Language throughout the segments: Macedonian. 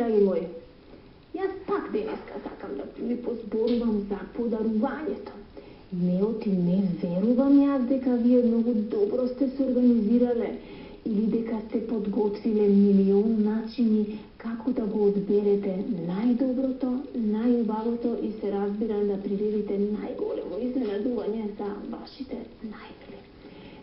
драги мои, јас пак денеска сакам да ви позборувам за подарувањето. Меоти не верувам јас дека вие многу добро сте се организирале или дека сте подготвиле милион начини како да го одберете најдоброто, најубавото и се разбира да приредите најголемо изненадување за вашите најмили.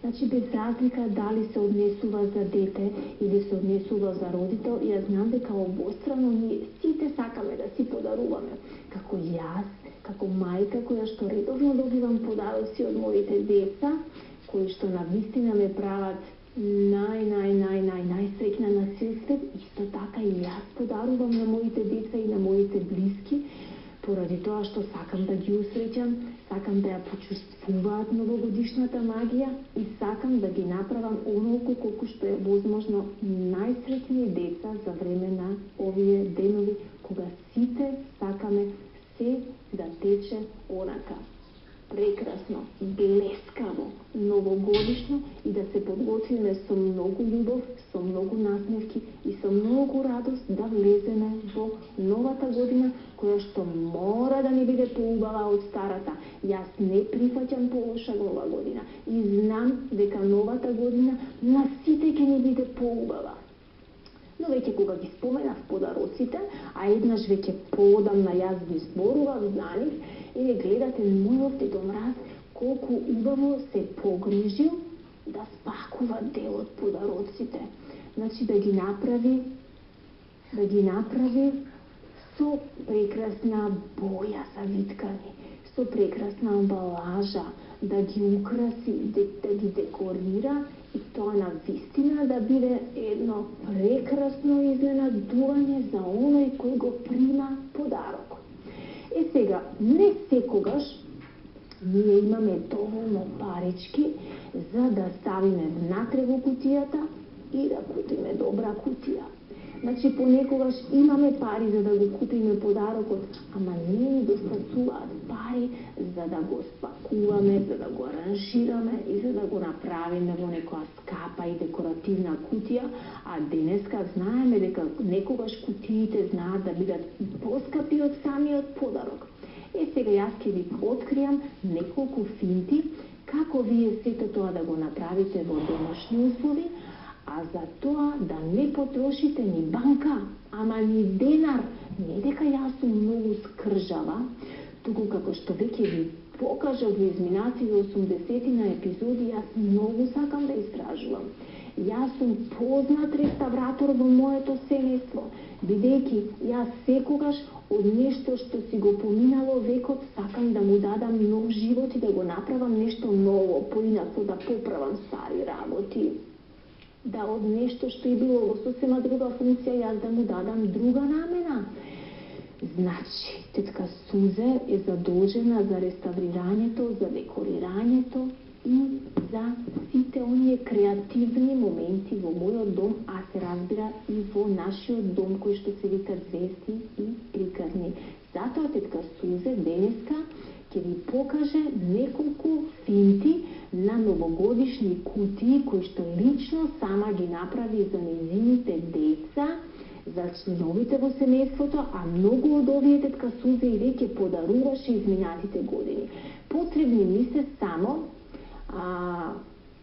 Значи, без разлика дали се однесува за дете или се однесува за родител, јас знам дека обострано ние сите сакаме да си подаруваме. Како јас, како мајка која што редовно добивам подароци од моите деца, кои што навистина ме прават најсреќна на сил свет, исто така и јас подарувам на моите деца и на моите блиски, поради тоа што сакам да ги усреќам, сакам да ја почувствуваат новогодишната магија и сакам да ги направам онолку колку што е возможно најсреќни деца за време на овие денови, кога сите сакаме се да тече онака прекрасно, блескаво, новогодишно и да се подготвиме со многу љубов, со многу насмевки и со многу радост да влеземе во новата година, која што мора да ни биде поубава од старата. Јас не прифаќам полоша нова година и знам дека новата година на сите ќе ни биде поубава. Но веќе кога ги споменав подароците, а еднаш веќе поодамна јас ги зборував за нив, и не гледате мојот Дедо Мраз колку убаво се погрижил да спакува дел од подароците. Значи да ги направи со прекрасна боја завиткани, со прекрасна амбалажа, да ги украси, да ги декорира и тоа на вистина да биде едно прекрасно изненадување за оној кој го прима подарокот. Сега, не секогаш ние имаме доволно парички за да ставиме внатре во кутијата и да купиме добра кутија. Значи, понекогаш имаме пари за да го купиме подарокот, ама не ни достатуваат пари за да го спакуваме, за да го аранжираме и за да го направиме во некоја скапа и декоративна кутија, а денеска знаеме дека некогаш кутиите знаат да бидат поскапи од самиот подарок. Сега јас ќе ви откријам неколку финти како вие сето тоа да го направите во домашни услови, а за тоа да не потрошите ни банка, ама ни денар. Не дека јас сум многу скржава, туку како што веќе ви покажав во изминативе 80 епизоди, јас многу сакам да истражувам. Јас сум познат реставратор во моето семејство, бидејќи јас секогаш од нешто што си го поминало векот сакам да му дадам нов живот и да го направам нешто ново, поинаку да поправам стари работи. Да од нешто што е било во сосема друга функција, јас да му дадам друга намена. Значи, тетка Сузе е задолжена за реставрирањето, за декорирањето и за сите оние креативни моменти во мојот дом, а се разбира и во нашиот дом кој што се вика Звезди и приказни. Затоа тетка Сузе денеска ќе ви покаже неколку финти на новогодишни кутии кои што лично сама ги направи за нејзините деца, за членовите во семејството, а многу од овие тетка Сузе и веќе подаруваше изминатите години. Потребни ми се само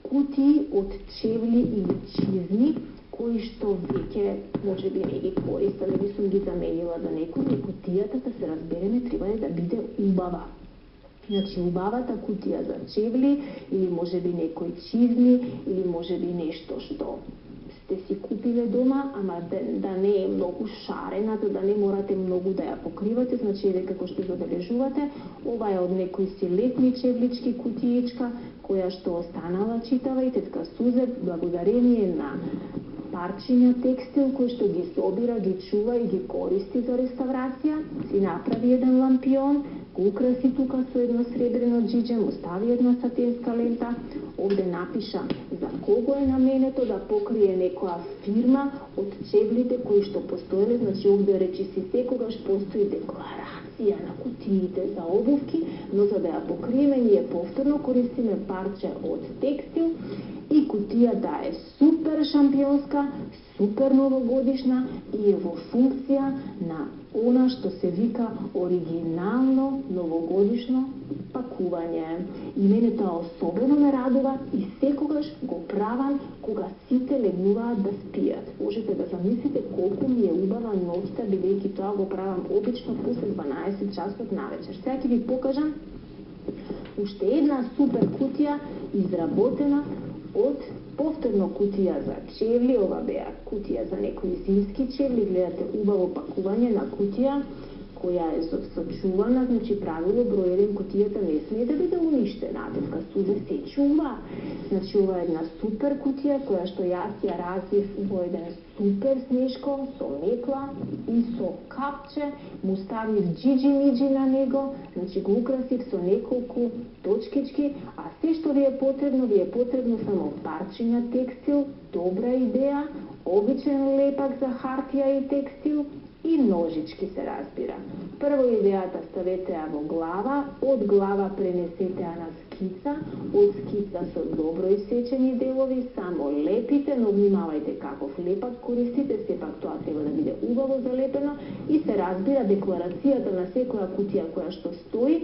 кутии од чевли или чизми, кои што веќе може би не ги користам, не би сум ги заменила за некој, и кутијата, да се разбереме, треба да биде убава. Значи, убавата кутија за чевли, или може би некој чизми, или може би нешто што сте си купиле дома, ама да не е многу шарена, да не морате многу да ја покривате, значи еве како што забележувате, ова е од некој си летни чевлички кутиичка, која што останала читава и тетка Сузе, благодарение на парчиња текстил кој што ги собира, ги чува и ги користи за реставрација, си направи еден лампион, го украси тука со едно сребрено џиџе, му стави една сатинска лента, овде напиша за кого е наменето, да покрие некоја фирма од чевлите кои што постоеле, значи овде речиси секогаш постои декларација на кутиите за обувки, но за да ја покриеме ние повторно користиме парче од текстил И кутијата е супер шампионска, супер новогодишна и е во функција на она што се вика оригинално новогодишно пакување. И мене тоа особено ме радува и секогаш го правам кога сите легнуваат да спијат. Можете да замислите колку ми е убава ноќта, бидејќи тоа го правам обично после 12 часот навечер. Сега ќе ви покажам уште една супер кутија изработена од повторно кутија за чевли. Ова беа кутија за некои зимски чевли. Гледате убаво пакување на кутија која е сочувана, значи правило број 1, кутијата не смее да биде уништена, дека сузе се чува. Значи ова е една супер кутија која што јас ја развив во еден супер снешко со метла и со капче, му ставив джиджи-миджи на него, значи го украсив со неколку точкички, а се што ви е потребно само парчиња текстил, добра идеја, обичен лепак за хартија и текстил, и ножички се разбира. Прво идејата ставете ја во глава, од глава пренесете ја на скица, од скица со добро исечени делови, само лепите, но внимавајте каков лепак користите, сепак тоа треба да биде убаво залепено и се разбира декларацијата на секоја кутија која што стои,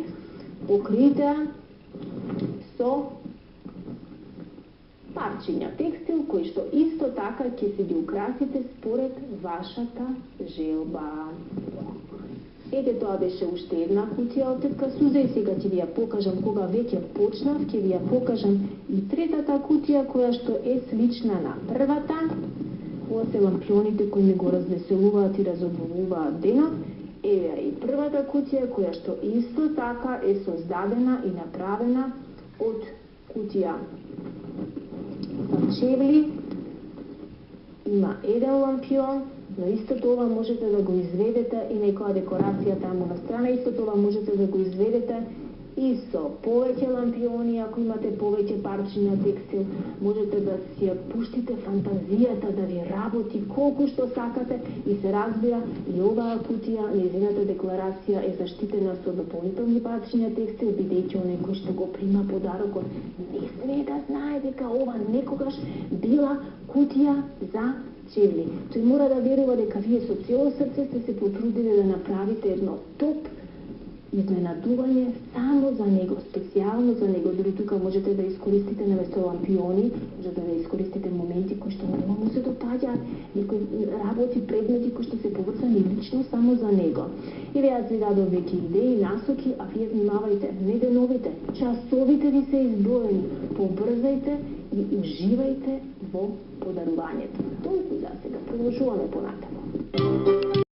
покрите ја со парчиња текстил, кои што исто така ќе се ги украсите според вашата желба. Ете, тоа беше уште една кутија од тетка Суза и сега ќе ви ја покажам кога веќе почнав, ќе ви ја покажам и третата кутија која што е слична на првата. Ова се лампионите кои ми го развеселуваат и разобувуваат денот. Еве и првата кутија која што исто така е создадена и направена од кутија чевли. Има еден лампион, но исто тоа можете да го изведете и некоја декорација таму на страна, исто тоа можете да го изведете и со повеќе лампиони, ако имате повеќе парчиња текстил, можете да си ја пуштите фантазијата да ви работи колку што сакате и се разбира и оваа кутија, нејзината декларација е заштитена со дополнителни парчиња текстил, бидејќи оној кој што го прима подарокот не смее да знае дека ова некогаш била кутија за чевли. Тој мора да верува дека вие со цело срце сте се потрудиле да направите едно топ изненадување само за него, специјално за него. Дори тука можете да искористите наместо лампиони, можете да искористите моменти кои што нормално се допаѓаат, некои работи, предмети кои што се поврзани лично само за него. И јас ви дадов веќе идеи, насоки, а вие внимавајте, не деновите, часовите ви се изброени, побрзајте и уживајте во подарувањето. Толку за сега, продолжуваме понатаму.